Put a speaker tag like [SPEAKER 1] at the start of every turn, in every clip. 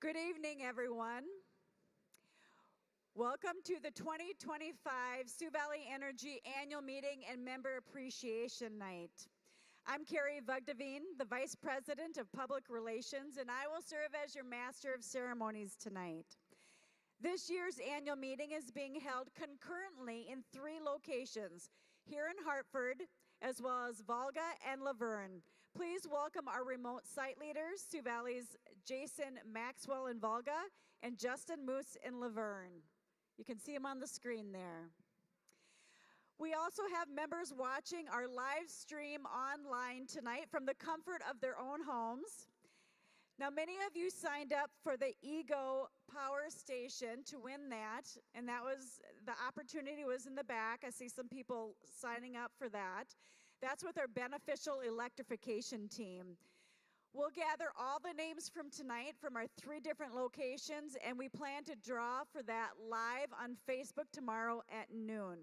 [SPEAKER 1] Good evening, everyone. Welcome to the 2025 Sioux Valley Energy Annual Meeting and Member Appreciation Night. I'm Carrie Vugdeveen, the Vice President of Public Relations, and I will serve as your Master of Ceremonies tonight. This year's annual meeting is being held concurrently in 3 locations, here in Hartford, as well as Volga and Laverne. Please welcome our remote site leaders, Sioux Valley's Jason Maxwell in Volga and Justin Moose in Laverne. You can see them on the screen there. We also have members watching our live stream online tonight from the comfort of their own homes. Now, many of you signed up for the Ego Power Station to win that, and that was, the opportunity was in the back. I see some people signing up for that. That's with our beneficial electrification team. We'll gather all the names from tonight from our 3 different locations, and we plan to draw for that live on Facebook tomorrow at noon.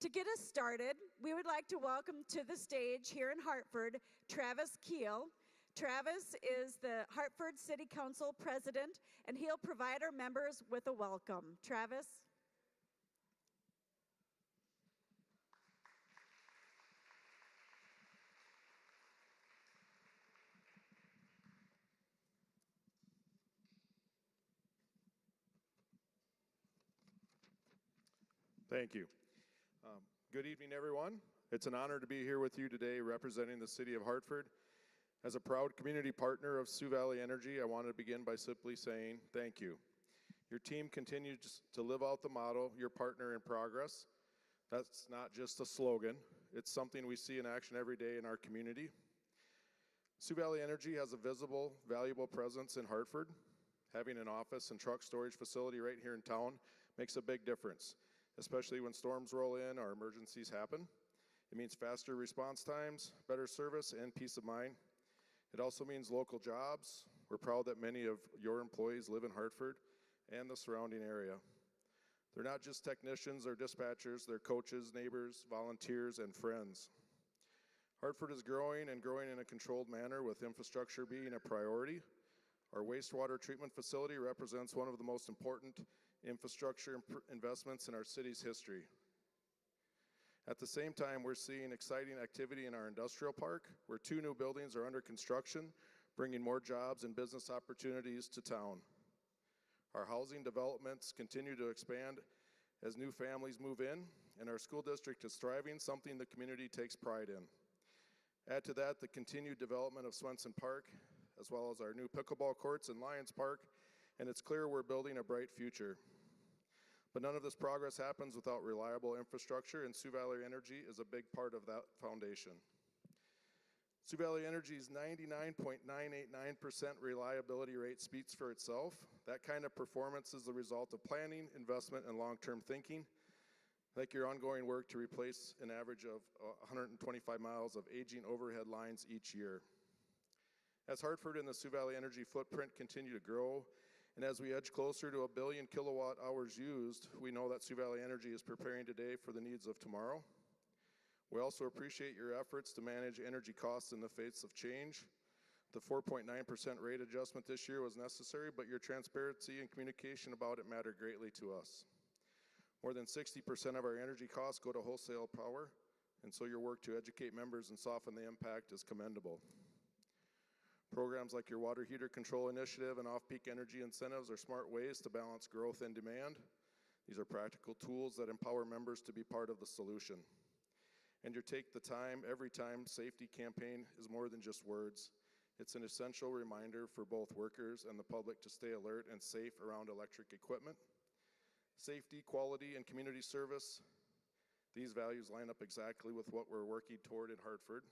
[SPEAKER 1] To get us started, we would like to welcome to the stage here in Hartford, Travis Keel. Travis is the Hartford City Council President, and he'll provide our members with a welcome. Travis?
[SPEAKER 2] Thank you. Good evening, everyone. It's an honor to be here with you today representing the City of Hartford. As a proud community partner of Sioux Valley Energy, I want to begin by simply saying thank you. Your team continues to live out the motto, your partner in progress. That's not just a slogan. It's something we see in action every day in our community. Sioux Valley Energy has a visible, valuable presence in Hartford. Having an office and truck storage facility right here in town makes a big difference, especially when storms roll in or emergencies happen. It means faster response times, better service, and peace of mind. It also means local jobs. We're proud that many of your employees live in Hartford and the surrounding area. They're not just technicians or dispatchers, they're coaches, neighbors, volunteers, and friends. Hartford is growing and growing in a controlled manner with infrastructure being a priority. Our wastewater treatment facility represents one of the most important infrastructure investments in our city's history. At the same time, we're seeing exciting activity in our industrial park, where 2 new buildings are under construction, bringing more jobs and business opportunities to town. Our housing developments continue to expand as new families move in, and our school district is thriving, something the community takes pride in. Add to that the continued development of Swenson Park, as well as our new pickleball courts in Lions Park, and it's clear we're building a bright future. But none of this progress happens without reliable infrastructure, and Sioux Valley Energy is a big part of that foundation. Sioux Valley Energy's 99.989% reliability rate speaks for itself. That kind of performance is the result of planning, investment, and long-term thinking, like your ongoing work to replace an average of 125 miles of aging overhead lines each year. As Hartford and the Sioux Valley Energy footprint continue to grow, and as we edge closer to 1 billion kilowatt hours used, we know that Sioux Valley Energy is preparing today for the needs of tomorrow. We also appreciate your efforts to manage energy costs in the face of change. The 4.9% rate adjustment this year was necessary, but your transparency and communication about it matter greatly to us. More than 60% of our energy costs go to wholesale power, and so your work to educate members and soften the impact is commendable. Programs like your water heater control initiative and off-peak energy incentives are smart ways to balance growth and demand. These are practical tools that empower members to be part of the solution. And your Take the Time, Every Time safety campaign is more than just words. It's an essential reminder for both workers and the public to stay alert and safe around electric equipment. Safety, quality, and community service, these values line up exactly with what we're working toward in Hartford.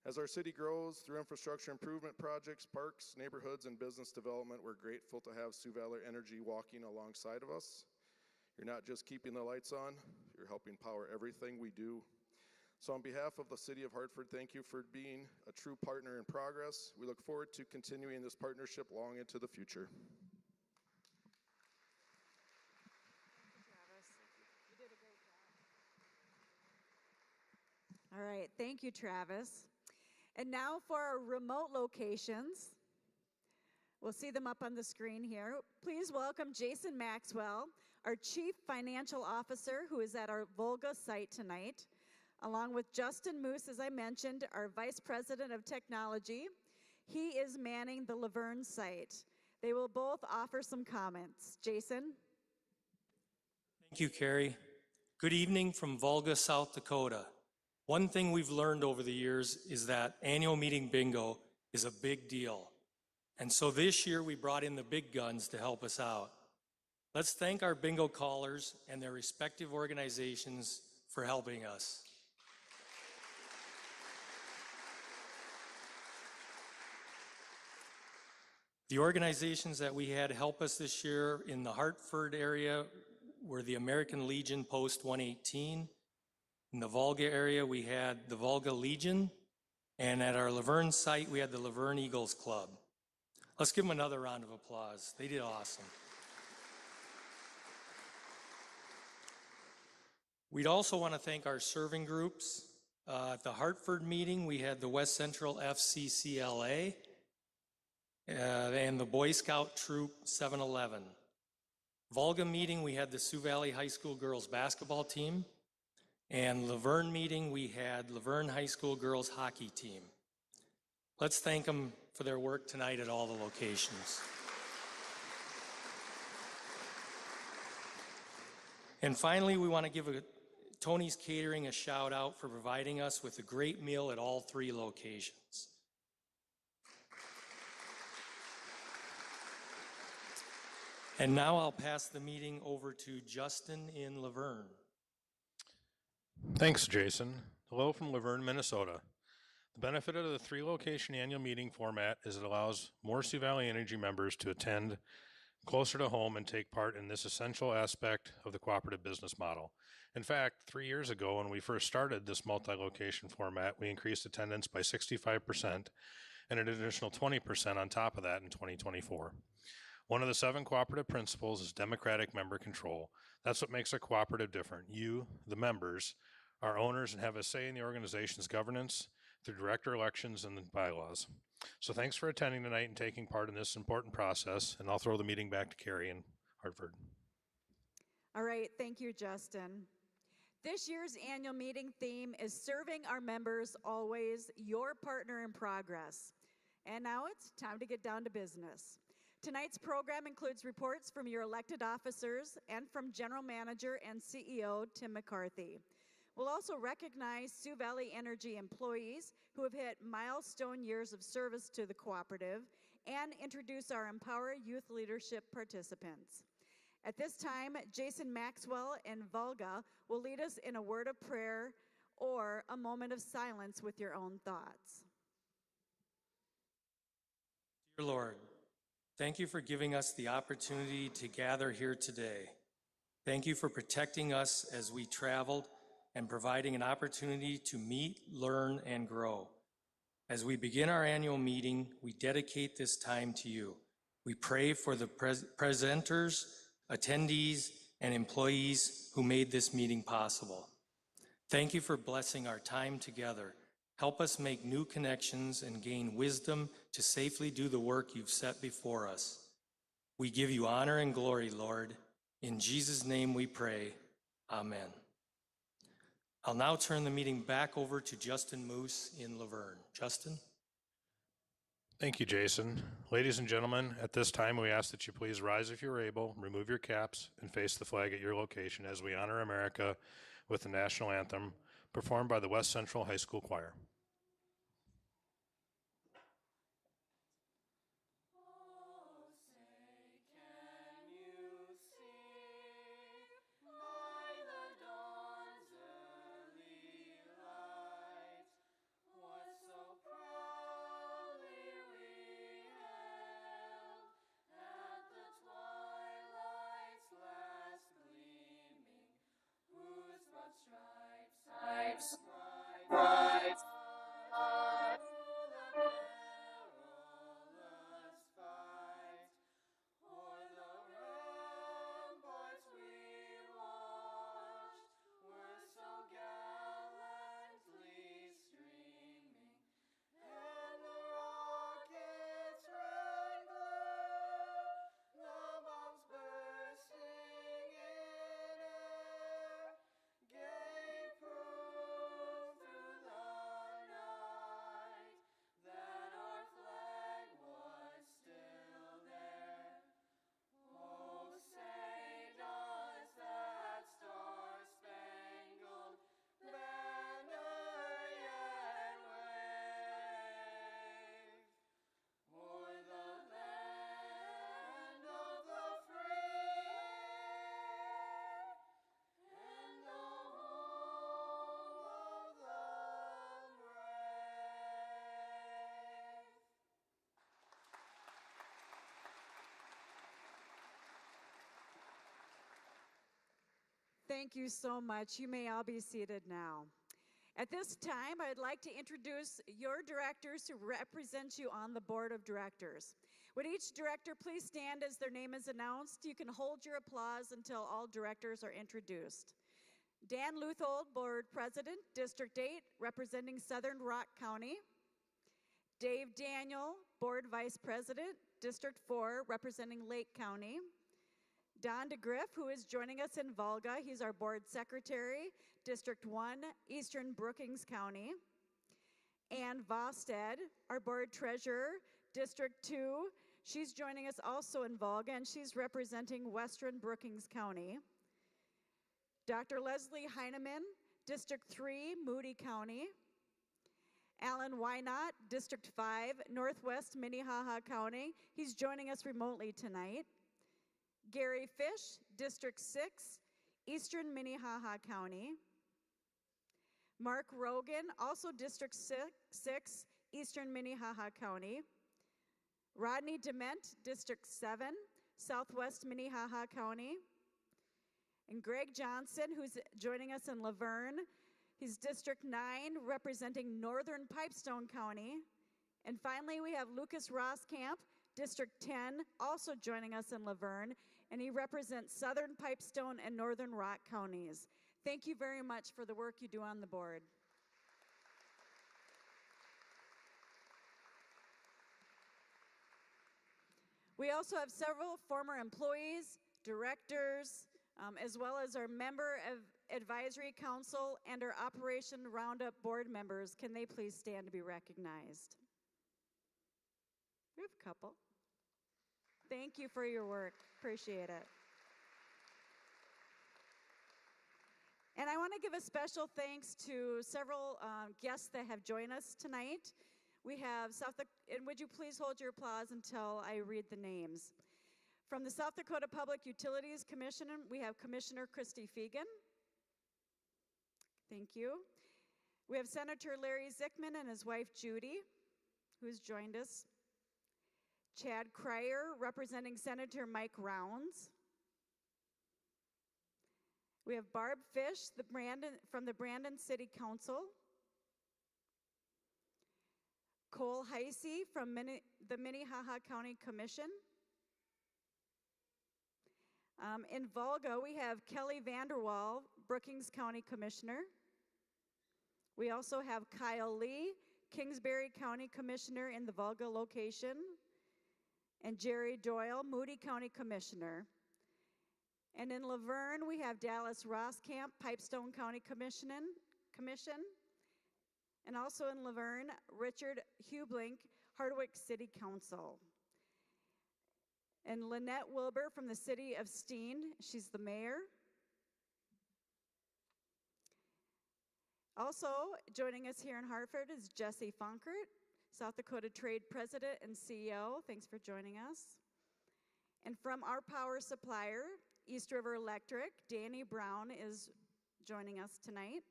[SPEAKER 2] As our city grows through infrastructure improvement projects, parks, neighborhoods, and business development, we're grateful to have Sioux Valley Energy walking alongside of us. You're not just keeping the lights on, you're helping power everything we do. So on behalf of the City of Hartford, thank you for being a true partner in progress. We look forward to continuing this partnership long into the future.
[SPEAKER 1] Thank you, Travis. You did a great job. All right, thank you, Travis. And now for our remote locations. We'll see them up on the screen here. Please welcome Jason Maxwell, our Chief Financial Officer, who is at our Volga site tonight, along with Justin Moose, as I mentioned, our Vice President of Technology. He is manning the Laverne site. They will both offer some comments. Jason?
[SPEAKER 3] Thank you, Carrie. Good evening from Volga, South Dakota. One thing we've learned over the years is that annual meeting bingo is a big deal. And so this year we brought in the big guns to help us out. Let's thank our bingo callers and their respective organizations for helping us. The organizations that we had help us this year in the Hartford area were the American Legion Post 118. In the Volga area, we had the Volga Legion. And at our Laverne site, we had the Laverne Eagles Club. Let's give them another round of applause. They did awesome. We'd also want to thank our serving groups. At the Hartford meeting, we had the West Central FCCLA and the Boy Scout Troop 711. Volga meeting, we had the Sioux Valley High School girls basketball team. And Laverne meeting, we had Laverne High School girls hockey team. Let's thank them for their work tonight at all the locations. And finally, we want to give Tony's Catering a shout out for providing us with a great meal at all 3 locations. And now I'll pass the meeting over to Justin in Laverne.
[SPEAKER 4] Thanks, Jason. Hello from Laverne, Minnesota. The benefit of the 3-location annual meeting format is it allows more Sioux Valley Energy members to attend closer to home and take part in this essential aspect of the cooperative business model. In fact, 3 years ago, when we first started this multi-location format, we increased attendance by 65% and an additional 20% on top of that in 2024. One of the 7 cooperative principles is democratic member control. That's what makes a cooperative different. You, the members, are owners and have a say in the organization's governance through director elections and the bylaws. So thanks for attending tonight and taking part in this important process, and I'll throw the meeting back to Carrie in Hartford.
[SPEAKER 1] All right, thank you, Justin. This year's annual meeting theme is Serving Our Members Always, Your Partner in Progress. And now it's time to get down to business. Tonight's program includes reports from your elected officers and from General Manager and CEO Tim McCarthy. We'll also recognize Sioux Valley Energy employees who have hit milestone years of service to the cooperative and introduce our Empower Youth Leadership participants. At this time, Jason Maxwell and Volga will lead us in a word of prayer or a moment of silence with your own thoughts.
[SPEAKER 3] Dear Lord, thank you for giving us the opportunity to gather here today. Thank you for protecting us as we traveled and providing an opportunity to meet, learn, and grow. As we begin our annual meeting, we dedicate this time to you. We pray for the presenters, attendees, and employees who made this meeting possible. Thank you for blessing our time together. Help us make new connections and gain wisdom to safely do the work you've set before us. We give you honor and glory, Lord. In Jesus' name we pray. Amen. I'll now turn the meeting back over to Justin Moose in Laverne. Justin?
[SPEAKER 4] Thank you, Jason. Ladies and gentlemen, at this time we ask that you please rise if you're able, remove your caps, and face the flag at your location as we honor America with the national anthem performed by the West Central High School Choir.
[SPEAKER 5] Stripes,
[SPEAKER 1] Thank you so much. You may all be seated now. At this time, I'd like to introduce your directors who represent you on the board of directors. Would each director please stand as their name is announced? You can hold your applause until all directors are introduced. Dan Luthold, Board President, District 8, representing Southern Rock County. Dave Daniel, Board Vice President, District 4, representing Lake County. Don DeGriff, who is joining us in Volga. He's our Board Secretary, District 1, Eastern Brookings County. Ann Vosted, our Board Treasurer, District 2. She's joining us also in Volga, and she's representing Western Brookings County. Dr. Leslie Heineman, District 3, Moody County. Alan Wynot, District 5, Northwest Minnehaha County. He's joining us remotely tonight. Gary Fish, District 6, Eastern Minnehaha County. Mark Rogan, also District 6, Eastern Minnehaha County. Rodney Dement, District 7, Southwest Minnehaha County. And Greg Johnson, who's joining us in Laverne. He's District 9, representing Northern Pipestone County. And finally, we have Lucas Roskamp, District 10, also joining us in Laverne, and he represents Southern Pipestone and Northern Rock counties. Thank you very much for the work you do on the board. We also have several former employees, directors, as well as our member of Advisory Council and our Operation Roundup board members. Can they please stand to be recognized? We have a couple. Thank you for your work. Appreciate it. And I want to give a special thanks to several guests that have joined us tonight. We have and would you please hold your applause until I read the names. From the South Dakota Public Utilities Commission, we have Commissioner Christy Fegan. Thank you. We have Senator Larry Zickman and his wife Judy, who's joined us. Chad Cryer, representing Senator Mike Rounds. We have Barb Fish from the Brandon City Council. Cole Heisey from the Minnehaha County Commission. In Volga, we have Kelly Vanderwall, Brookings County Commissioner. We also have Kyle Lee, Kingsbury County Commissioner in the Volga location. And Jerry Doyle, Moody County Commissioner. And in Laverne, we have Dallas Roskamp, Pipestone County Commission. And also in Laverne, Richard Hublink, Hardwick City Council. And Lynette Wilbur from the city of Steen, she's the mayor. Also joining us here in Hartford is Jesse Funkert, South Dakota Trade President and CEO. Thanks for joining us. And from our power supplier, East River Electric, Danny Brown is joining us tonight.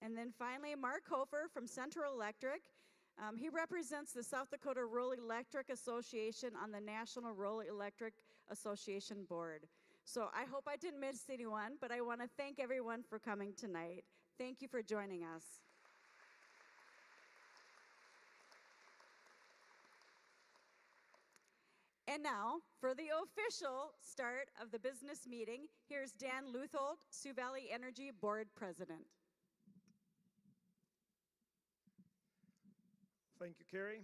[SPEAKER 1] And then finally, Mark Hofer from Central Electric. He represents the South Dakota Rural Electric Association on the National Rural Electric Association Board. So I hope I didn't miss anyone, but I want to thank everyone for coming tonight. Thank you for joining us. And now, for the official start of the business meeting, here's Dan Luthold, Sioux Valley Energy Board President.
[SPEAKER 5] Thank you, Carrie.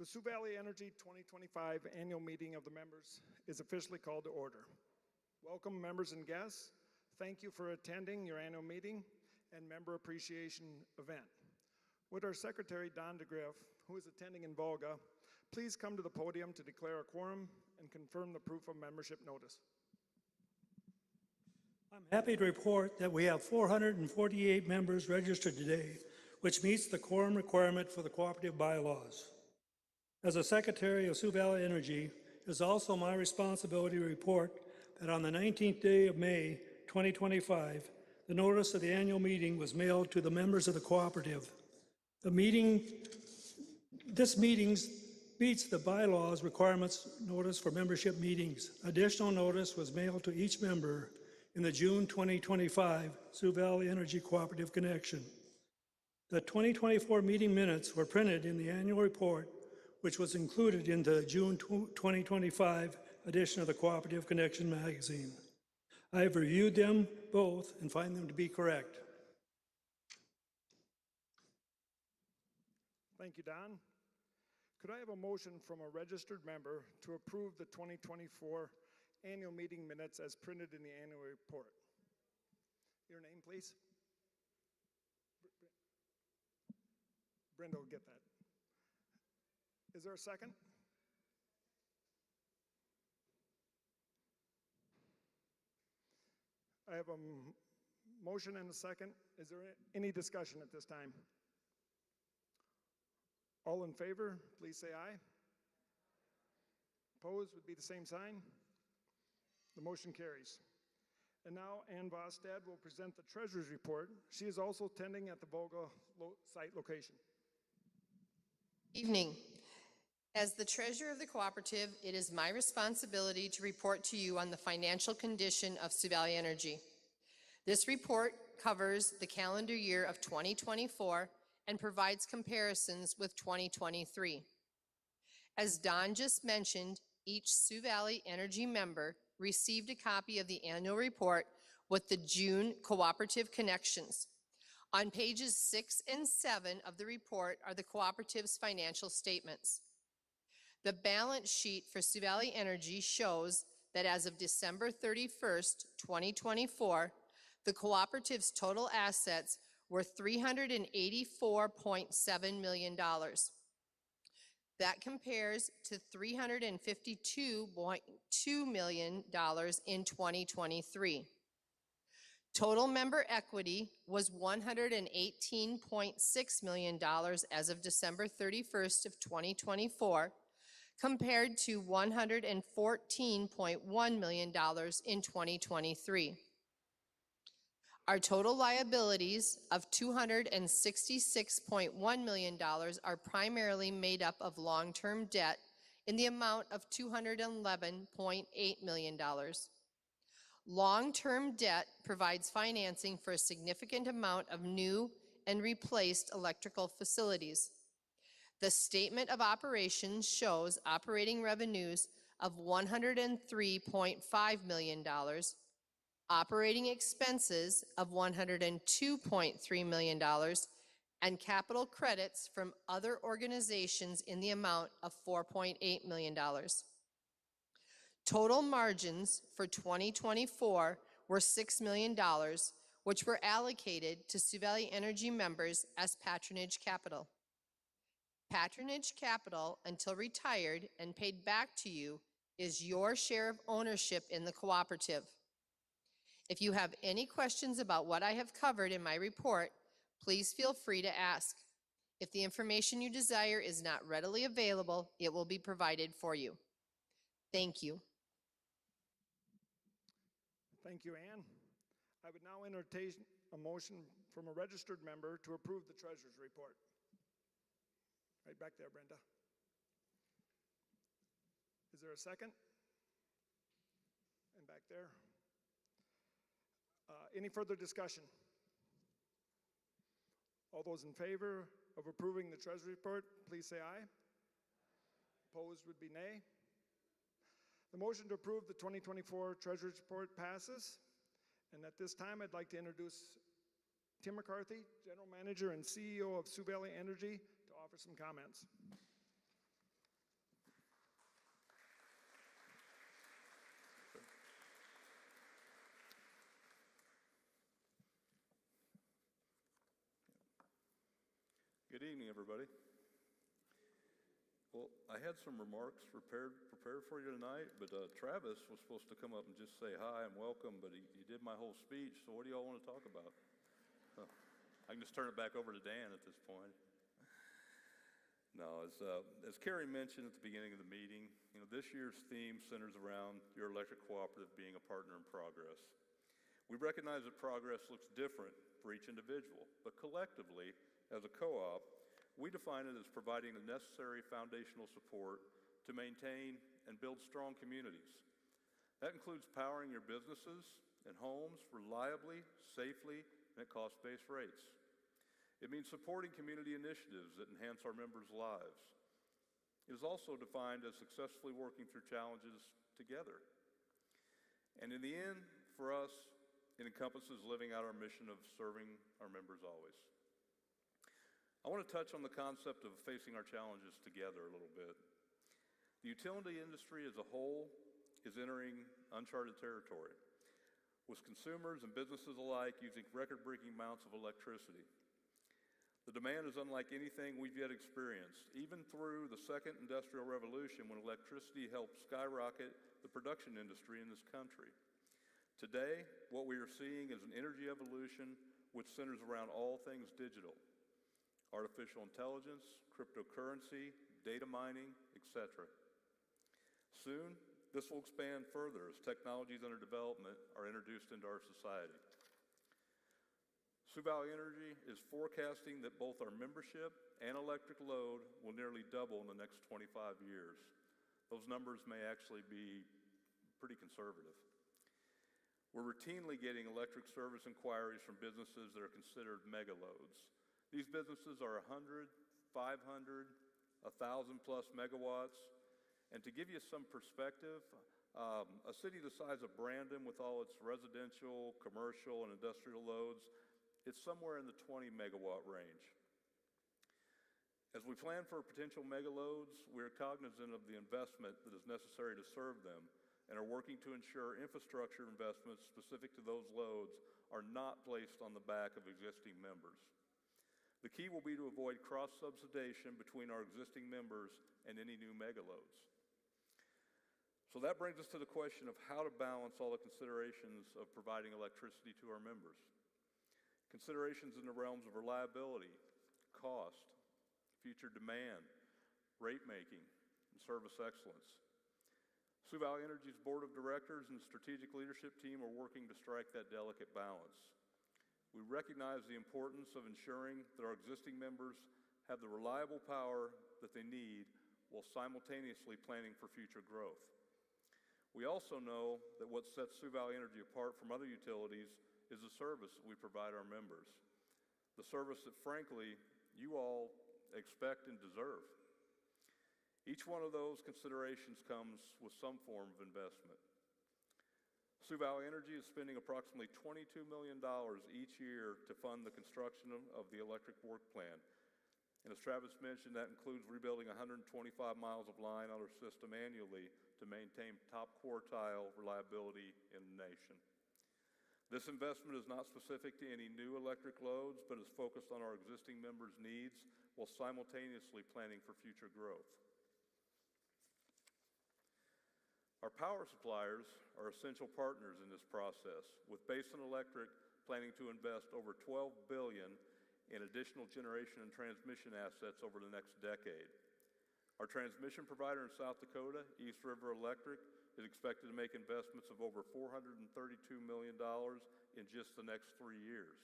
[SPEAKER 5] The Sioux Valley Energy 2025 Annual Meeting of the Members is officially called to order. Welcome, members and guests. Thank you for attending your annual meeting and member appreciation event. Would our Secretary, Don DeGriff, who is attending in Volga, please come to the podium to declare a quorum and confirm the proof of membership notice.
[SPEAKER 6] I'm happy to report that we have 448 members registered today, which meets the quorum requirement for the cooperative bylaws. As a Secretary of Sioux Valley Energy, it is also my responsibility to report that on the 19th day of May 2025, the notice of the annual meeting was mailed to the members of the cooperative. This meeting's meets the bylaws requirements notice for membership meetings. Additional notice was mailed to each member in the June 2025 Sioux Valley Energy Cooperative Connection. The 2024 meeting minutes were printed in the annual report, which was included in the June 2025 edition of the Cooperative Connection magazine. I have reviewed them both and find them to be correct.
[SPEAKER 5] Thank you, Don. Could I have a motion from a registered member to approve the 2024 annual meeting minutes as printed in the annual report? Your name, please. Brenda will get that. Is there a second? I have a motion and a second. Is there any discussion at this time? All in favor, please say aye. Opposed would be the same sign. The motion carries. And now Ann Vostad will present the treasurer's report. She is also attending at the Volga site location.
[SPEAKER 7] Evening. As the treasurer of the cooperative, it is my responsibility to report to you on the financial condition of Sioux Valley Energy. This report covers the calendar year of 2024 and provides comparisons with 2023. As Don just mentioned, each Sioux Valley Energy member received a copy of the annual report with the June cooperative connections. On pages 6 and 7 of the report are the cooperative's financial statements. The balance sheet for Sioux Valley Energy shows that as of December 31st, 2024, the cooperative's total assets were $384.7 million. That compares to $352.2 million in 2023. Total member equity was $118.6 million as of December 31st of 2024, compared to $114.1 million in 2023. Our total liabilities of $266.1 million are primarily made up of long-term debt in the amount of $211.8 million. Long-term debt provides financing for a significant amount of new and replaced electrical facilities. The statement of operations shows operating revenues of $103.5 million, operating expenses of $102.3 million, and capital credits from other organizations in the amount of $4.8 million. Total margins for 2024 were $6 million, which were allocated to Sioux Valley Energy members as patronage capital. Patronage capital, until retired and paid back to you, is your share of ownership in the cooperative. If you have any questions about what I have covered in my report, please feel free to ask. If the information you desire is not readily available, it will be provided for you. Thank you.
[SPEAKER 5] Thank you, Ann. I would now entertain a motion from a registered member to approve the treasurer's report. Right back there, Brenda. Is there a second? And back there. Any further discussion? All those in favor of approving the treasurer's report, please say aye. Opposed would be nay. The motion to approve the 2024 treasurer's report passes. And at this time, I'd like to introduce Tim McCarthy, General Manager and CEO of Sioux Valley Energy, to offer some comments.
[SPEAKER 8] Good evening, everybody. Well, I had some remarks prepared for you tonight, but Travis was supposed to come up and just say hi and welcome, but he did my whole speech, so what do y'all want to talk about? I can just turn it back over to Dan at this point. No, as Carrie mentioned at the beginning of the meeting, this year's theme centers around your electric cooperative being a partner in progress. We recognize that progress looks different for each individual, but collectively, as a co-op, We define it as providing the necessary foundational support to maintain and build strong communities. That includes powering your businesses and homes reliably, safely, and at cost-based rates. It means supporting community initiatives that enhance our members' lives. It is also defined as successfully working through challenges together. And in the end, for us, it encompasses living out our mission of serving our members always. I want to touch on the concept of facing our challenges together a little bit. The utility industry as a whole is entering uncharted territory, with consumers and businesses alike using record-breaking amounts of electricity. The demand is unlike anything we've yet experienced, even through the second industrial revolution when electricity helped skyrocket the production industry in this country. Today, what we are seeing is an energy evolution which centers around all things digital: artificial intelligence, cryptocurrency, data mining, etc. Soon, this will expand further as technologies under development are introduced into our society. Sioux Valley Energy is forecasting that both our membership and electric load will nearly double in the next 25 years. Those numbers may actually be pretty conservative. We're routinely getting electric service inquiries from businesses that are considered mega loads. These businesses are 100, 500, 1,000 plus megawatts. And to give you some perspective, a city the size of Brandon with all its residential, commercial, and industrial loads, it's somewhere in the 20 megawatt range. As we plan for potential mega loads, we're cognizant of the investment that is necessary to serve them and are working to ensure infrastructure investments specific to those loads are not placed on the back of existing members. The key will be to avoid cross-subsidization between our existing members and any new mega loads. So that brings us to the question of how to balance all the considerations of providing electricity to our members. Considerations in the realms of reliability, cost, future demand, rate making, and service excellence. Sioux Valley Energy's board of directors and strategic leadership team are working to strike that delicate balance. We recognize the importance of ensuring that our existing members have the reliable power that they need while simultaneously planning for future growth. We also know that what sets Sioux Valley Energy apart from other utilities is the service that we provide our members. The service that, frankly, you all expect and deserve. Each one of those considerations comes with some form of investment. Sioux Valley Energy is spending approximately $22 million each year to fund the construction of the electric work plan. And as Travis mentioned, that includes rebuilding 125 miles of line on our system annually to maintain top quartile reliability in the nation. This investment is not specific to any new electric loads, but is focused on our existing members' needs while simultaneously planning for future growth. Our power suppliers are essential partners in this process, with Basin Electric planning to invest over $12 billion in additional generation and transmission assets over the next decade. Our transmission provider in South Dakota, East River Electric, is expected to make investments of over $432 million in just the next 3 years.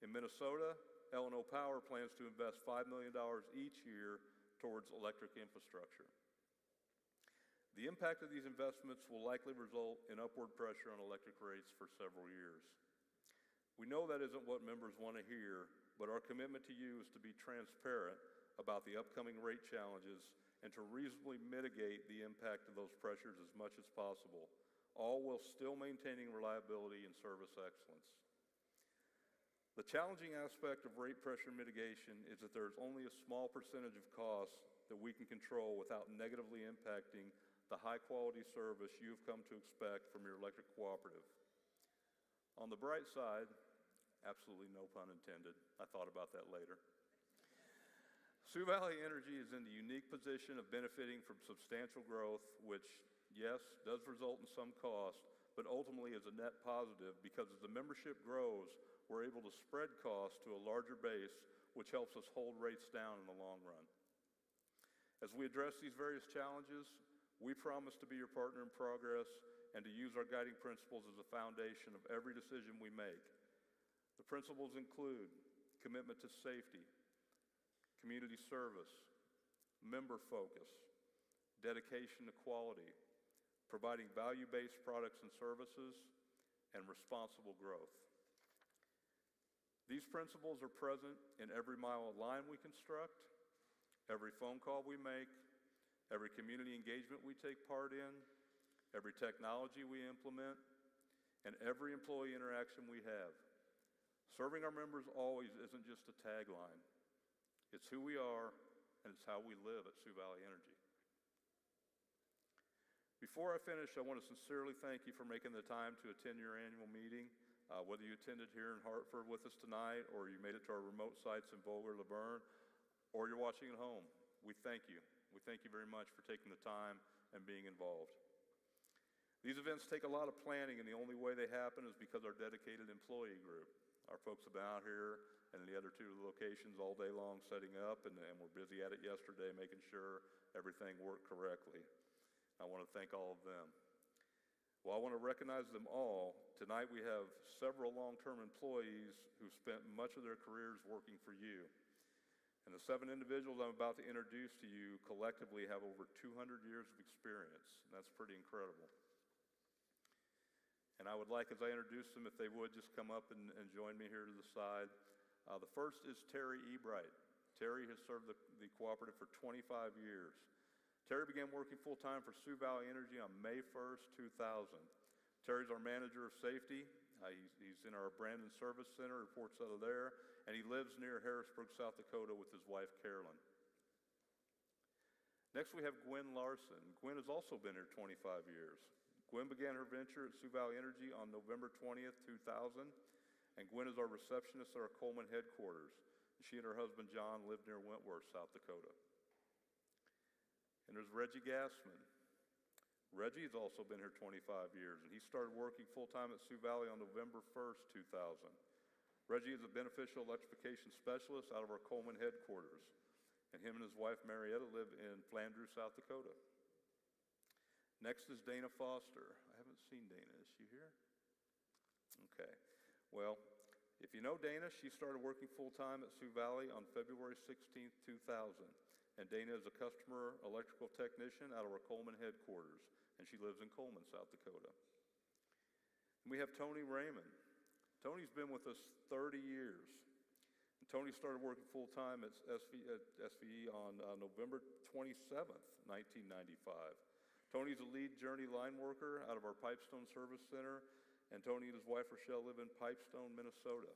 [SPEAKER 8] In Minnesota, L&O Power plans to invest $5 million each year towards electric infrastructure. The impact of these investments will likely result in upward pressure on electric rates for several years. We know that isn't what members want to hear, but our commitment to you is to be transparent about the upcoming rate challenges and to reasonably mitigate the impact of those pressures as much as possible, all while still maintaining reliability and service excellence. The challenging aspect of rate pressure mitigation is that there's only a small percentage of costs that we can control without negatively impacting the high-quality service you've come to expect from your electric cooperative. On the bright side, absolutely no pun intended, I thought about that later. Sioux Valley Energy is in the unique position of benefiting from substantial growth, which, yes, does result in some cost, but ultimately is a net positive because as the membership grows, we're able to spread costs to a larger base, which helps us hold rates down in the long run. As we address these various challenges, we promise to be your partner in progress and to use our guiding principles as the foundation of every decision we make. The principles include commitment to safety, community service, member focus, dedication to quality, providing value-based products and services, and responsible growth. These principles are present in every mile of line we construct, every phone call we make, every community engagement we take part in, every technology we implement, and every employee interaction we have. Serving our members always isn't just a tagline. It's who we are, and it's how we live at Sioux Valley Energy. Before I finish, I want to sincerely thank you for making the time to attend your annual meeting. Whether you attended here in Hartford with us tonight, or you made it to our remote sites in Boulder, Laverne, or you're watching at home, we thank you. We thank you very much for taking the time and being involved. These events take a lot of planning, and the only way they happen is because our dedicated employee group. Our folks have been out here and in the other two locations all day long setting up, and we're busy at it yesterday making sure everything worked correctly. I want to thank all of them. Well, I want to recognize them all. Tonight we have several long-term employees who've spent much of their careers working for you. And the 7 individuals I'm about to introduce to you collectively have over 200 years of experience. And that's pretty incredible. And I would like, as I introduce them, if they would just come up and join me here to the side. The first is Terry Ebright. Terry has served the cooperative for 25 years. Terry began working full-time for Sioux Valley Energy on May 1st, 2000. Terry's our manager of safety. He's in our Brandon Service Center, reports out of there, and he lives near Harrisburg, South Dakota with his wife, Carolyn. Next, we have Gwen Larson. Gwen has also been here 25 years. Gwen began her venture at Sioux Valley Energy on November 20th, 2000, and Gwen is our receptionist at our Coleman headquarters. She and her husband, John, live near Wentworth, South Dakota. And there's Reggie Gassman. Reggie has also been here 25 years, and he started working full-time at Sioux Valley on November 1st, 2000. Reggie is a beneficial electrification specialist out of our Coleman headquarters, and him and his wife, Marietta, live in Flandreau, South Dakota. Next is Dana Foster. I haven't seen Dana. Is she here? Okay. Well, if you know Dana, she started working full-time at Sioux Valley on February 16th, 2000. And Dana is a customer electrical technician out of our Coleman headquarters, and she lives in Coleman, South Dakota. And we have Tony Raymond. Tony's been with us 30 years. And Tony started working full-time at SVE on November 27th, 1995. Tony's a lead journey line worker out of our Pipestone Service Center, and Tony and his wife Rochelle live in Pipestone, Minnesota.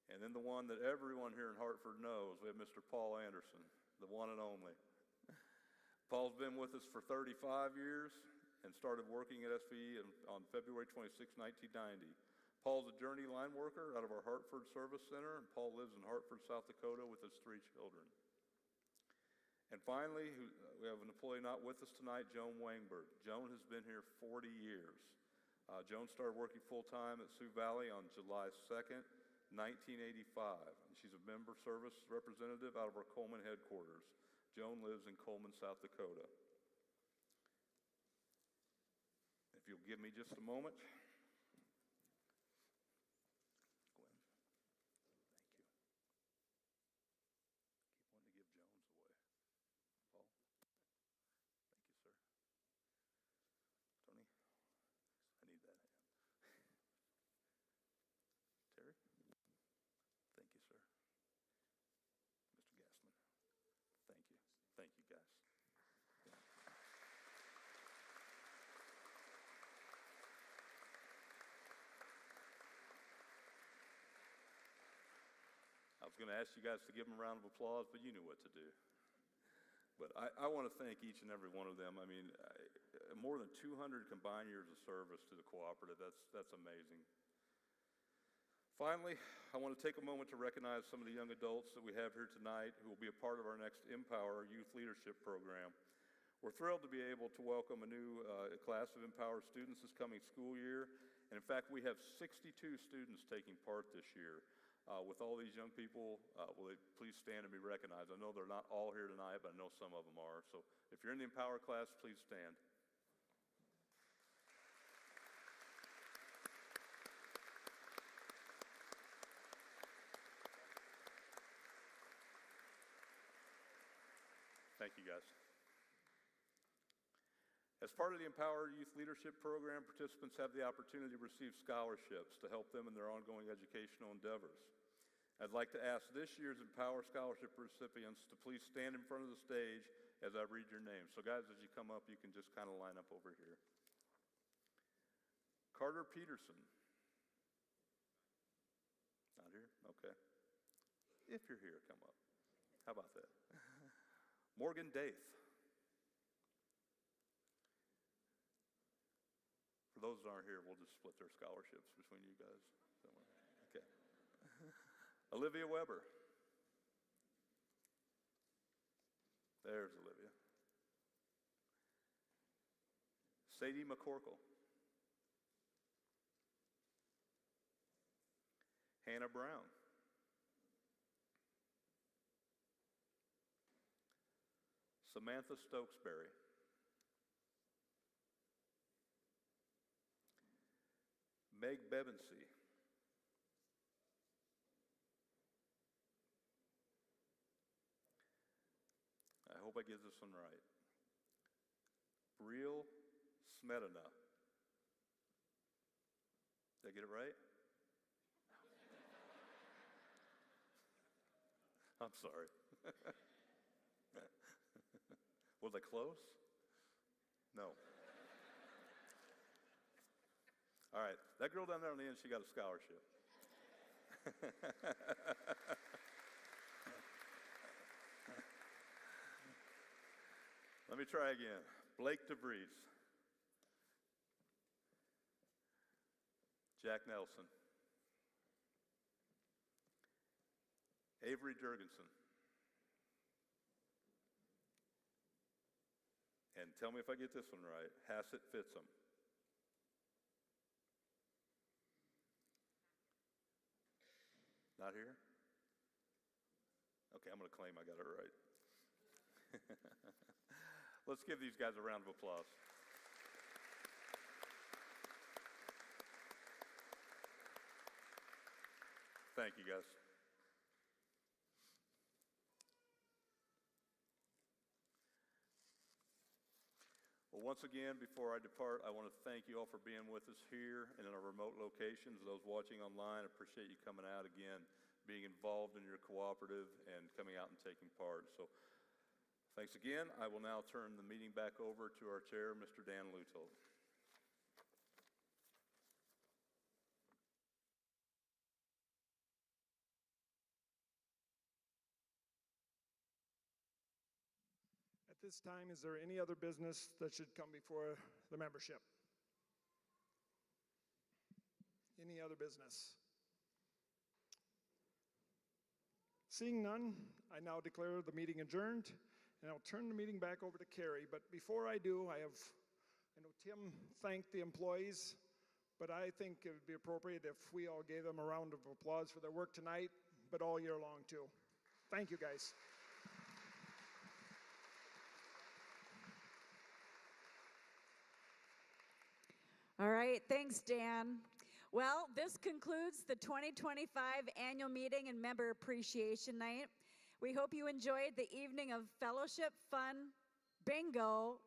[SPEAKER 8] And then the one that everyone here in Hartford knows, we have Mr. Paul Anderson, the one and only. Paul's been with us for 35 years and started working at SVE on February 26, 1990. Paul's a journey line worker out of our Hartford Service Center, and Paul lives in Hartford, South Dakota with his 3 children. And finally, we have an employee not with us tonight, Joan Wangberg. Joan has been here 40 years. Joan started working full-time at Sioux Valley on July 2nd, 1985. And she's a member service representative out of our Coleman headquarters. Joan lives in Coleman, South Dakota. If you'll give me just a moment. Gwen, thank you. Keep wanting to give Jones away. Paul, thank you, sir. Tony, I need that hand. Terry, thank you, sir. Mr. Gassman, thank you. Thank you, guys. I was going to ask you guys to give them a round of applause, but you knew what to do. But I want to thank each and every one of them. I mean, more than 200 combined years of service to the cooperative. That's amazing. Finally, I want to take a moment to recognize some of the young adults that we have here tonight who will be a part of our next Empower Youth Leadership Program. We're thrilled to be able to welcome a new class of Empower students this coming school year. And in fact, we have 62 students taking part this year. With all these young people, will they please stand and be recognized? I know they're not all here tonight, but I know some of them are. So if you're in the Empower class, please stand. Thank you, guys. As part of the Empower Youth Leadership Program, participants have the opportunity to receive scholarships to help them in their ongoing educational endeavors. I'd like to ask this year's Empower Scholarship recipients to please stand in front of the stage as I read your names. So guys, as you come up, you can just kind of line up over here. Carter Peterson. Not here? Okay. If you're here, come up. How about that? Morgan Daith. For those that aren't here, we'll just split their scholarships between you guys. Okay. Olivia Weber. There's Olivia. Sadie McCorkle. Hannah Brown. Samantha Stokesbury. Meg Bevensey. I hope I get this one right. Briel Smedina. Did I get it right? I'm sorry. Was I close? No. All right, that girl down there on the end, she got a scholarship. Let me try again. Blake DeVries. Jack Nelson. Avery Jurgensen. And tell me if I get this one right. Hassett Fitsum. Not here? Okay, I'm going to claim I got it right. Let's give these guys a round of applause. Thank you, guys. Well, once again, before I depart, I want to thank you all for being with us here and in our remote locations. Those watching online, I appreciate you coming out again, being involved in your cooperative and coming out and taking part. So thanks again. I will now turn the meeting back over to our chair, Mr. Dan Lutold.
[SPEAKER 5] At this time, is there any other business that should come before the membership? Any other business? Seeing none, I now declare the meeting adjourned, and I'll turn the meeting back over to Carrie. But before I do, I know Tim thanked the employees, but I think it would be appropriate if we all gave them a round of applause for their work tonight, but all year long too. Thank you, guys.
[SPEAKER 1] All right, thanks, Dan. Well, this concludes the 2025 annual meeting and member appreciation night. We hope you enjoyed the evening of fellowship, fun, bingo,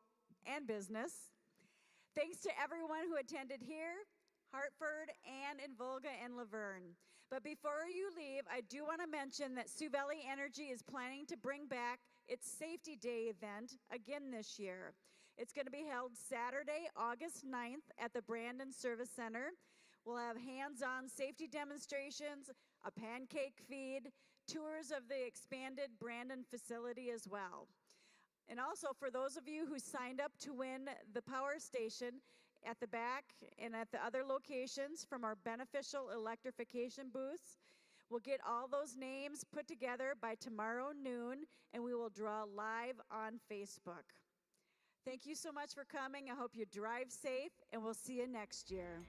[SPEAKER 1] and business. Thanks to everyone who attended here, Hartford, and in Volga and Laverne. But before you leave, I do want to mention that Sioux Valley Energy is planning to bring back its Safety Day event again this year. It's going to be held Saturday, August 9th at the Brandon Service Center. We'll have hands-on safety demonstrations, a pancake feed, tours of the expanded Brandon facility as well. And also for those of you who signed up to win the power station at the back and at the other locations from our beneficial electrification booths, we'll get all those names put together by tomorrow noon, and we will draw live on Facebook. Thank you so much for coming. I hope you drive safe, and we'll see you next year.